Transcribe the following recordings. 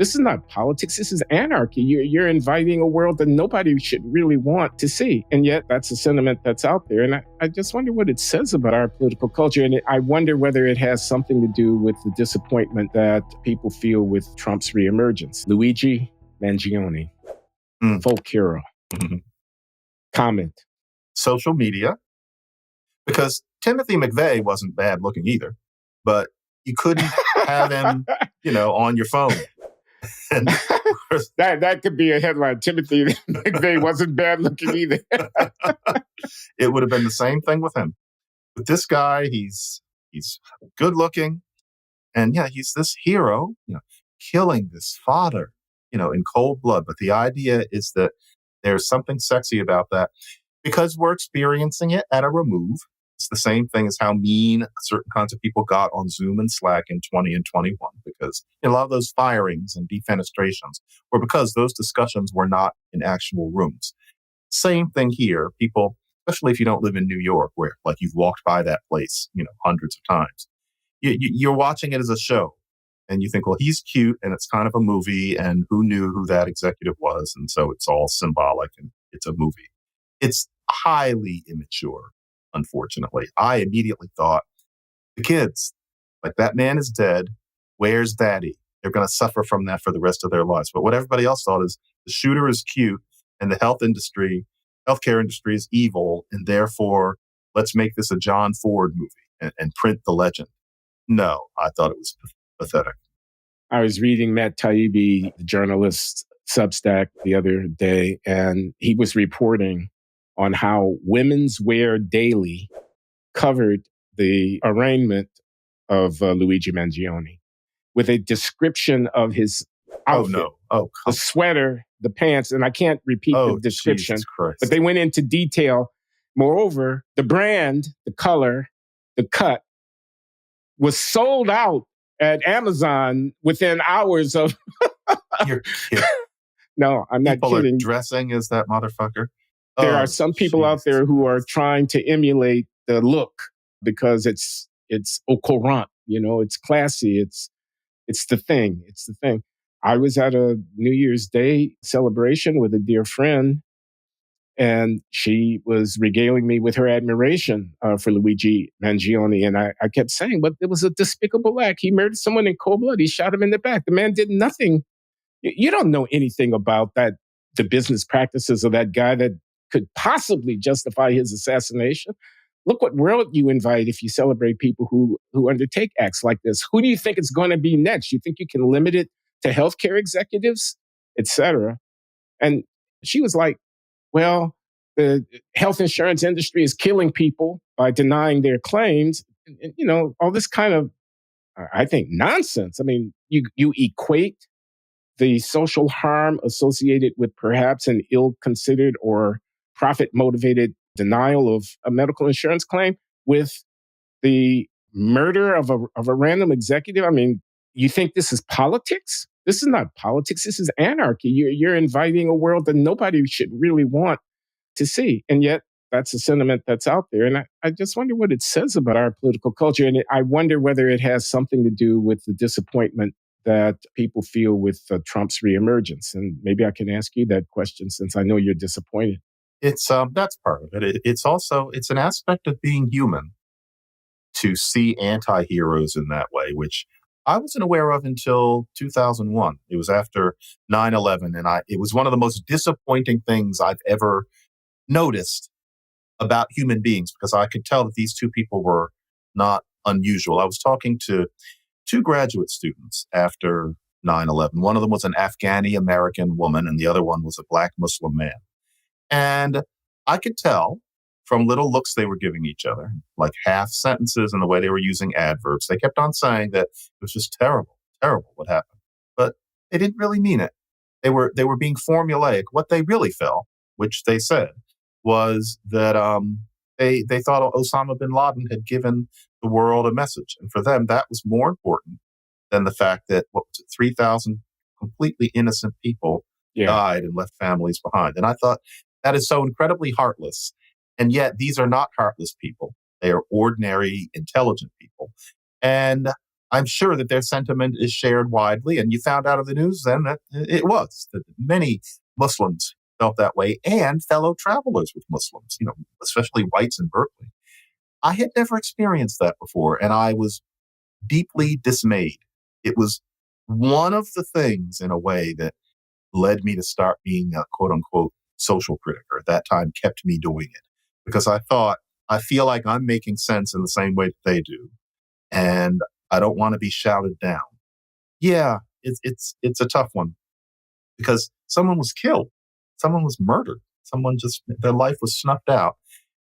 This is not politics. This is anarchy. You're inviting a world that nobody should really want to see. And yet that's a sentiment that's out there. And I just wonder what it says about our political culture. And I wonder whether it has something to do with the disappointment that people feel with Trump's reemergence. Luigi Mangione, folk hero. Mm-hmm. Comment. Social media. Because Timothy McVeigh wasn't bad looking either, but you couldn't have him, on your phone. And that could be a headline. Timothy McVeigh wasn't bad looking either. It would have been the same thing with him. But this guy, he's good looking, and he's this hero, killing this father, in cold blood. But the idea is that there's something sexy about that because we're experiencing it at a remove. It's the same thing as how mean certain kinds of people got on Zoom and Slack in 20 and 21, because a lot of those firings and defenestrations were because those discussions were not in actual rooms. Same thing here. People, especially if you don't live in New York, where you've walked by that place, hundreds of times, you're watching it as a show. And you think, well, he's cute and it's kind of a movie, and who knew who that executive was? And so it's all symbolic and it's a movie. It's highly immature. Unfortunately, I immediately thought the kids, that man is dead. Where's daddy? They're going to suffer from that for the rest of their lives. But what everybody else thought is the shooter is cute and the healthcare industry is evil. And therefore, let's make this a John Ford movie and print the legend. No, I thought it was pathetic. I was reading Matt Taibbi, the journalist, Substack the other day, and he was reporting on how Women's Wear Daily covered the arraignment of Luigi Mangione with a description of his outfit. Oh, no. The sweater, the pants, and I can't repeat the description, but they went into detail. Moreover, the brand, the color, the cut was sold out at Amazon within hours of... You're kidding. No, I'm not People kidding. Are dressing as that motherfucker. There are some people out there who are trying to emulate the look because it's au courant, it's classy, it's the thing. It's the thing. I was at a New Year's Day celebration with a dear friend, and she was regaling me with her admiration for Luigi Mangione. And I kept saying, but it was a despicable act. He murdered someone in cold blood. He shot him in the back. The man did nothing. You don't know anything about that, the business practices of that guy that could possibly justify his assassination. Look what world you invite if you celebrate people who undertake acts like this. Who do you think it's going to be next? You think you can limit it to healthcare executives, et cetera? And she was like, well, the health insurance industry is killing people by denying their claims. And, all this kind of, I think, nonsense. I mean, you equate the social harm associated with perhaps an ill-considered or profit-motivated denial of a medical insurance claim with the murder of a random executive. I mean, you think this is politics? This is not politics. This is anarchy. You're inviting a world that nobody should really want to see. And yet that's a sentiment that's out there. And I just wonder what it says about our political culture. And I wonder whether it has something to do with the disappointment that people feel with Trump's reemergence. And maybe I can ask you that question since I know you're disappointed. It's that's part of it. It's an aspect of being human to see anti-heroes in that way, which I wasn't aware of until 2001. It was after 9/11, and it was one of the most disappointing things I've ever noticed about human beings, because I could tell that these two people were not unusual. I was talking to two graduate students after 9/11. One of them was an Afghani-American woman, and the other one was a Black Muslim man. And I could tell from little looks they were giving each other, like half sentences and the way they were using adverbs. They kept on saying that it was just terrible what happened. But they didn't really mean it. They were being formulaic. What they really felt, which they said, was that they thought Osama bin Laden had given the world a message. And for them, that was more important than the fact that 3,000 completely innocent people died and left families behind. And I thought, that is so incredibly heartless. And yet these are not heartless people. They are ordinary, intelligent people. And I'm sure that their sentiment is shared widely. And you found out of the news then that it was, that many Muslims felt that way, and fellow travelers with Muslims, especially whites in Berkeley. I had never experienced that before, and I was deeply dismayed. It was one of the things, in a way, that led me to start being a quote unquote social critic, or at that time kept me doing it. Because I thought, I feel like I'm making sense in the same way that they do, and I don't want to be shouted down. Yeah, it's a tough one, because someone was killed, someone was murdered, someone just, their life was snuffed out,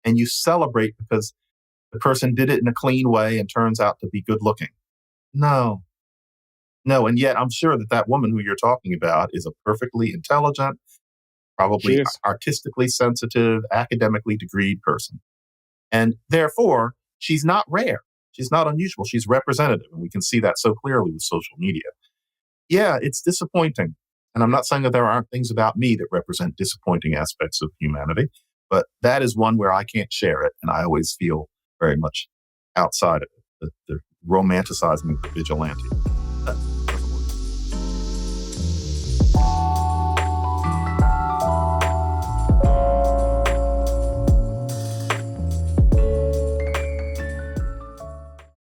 and you celebrate because the person did it in a clean way and turns out to be good looking. No, no. And yet I'm sure that that woman who you're talking about is a perfectly intelligent, She probably is. artistically sensitive, academically degreed person. And therefore, she's not rare. She's not unusual. She's representative. And we can see that so clearly with social media. Yeah, it's disappointing. And I'm not saying that there aren't things about me that represent disappointing aspects of humanity, but that is one where I can't share it. And I always feel very much outside of it, the romanticizing of the vigilante.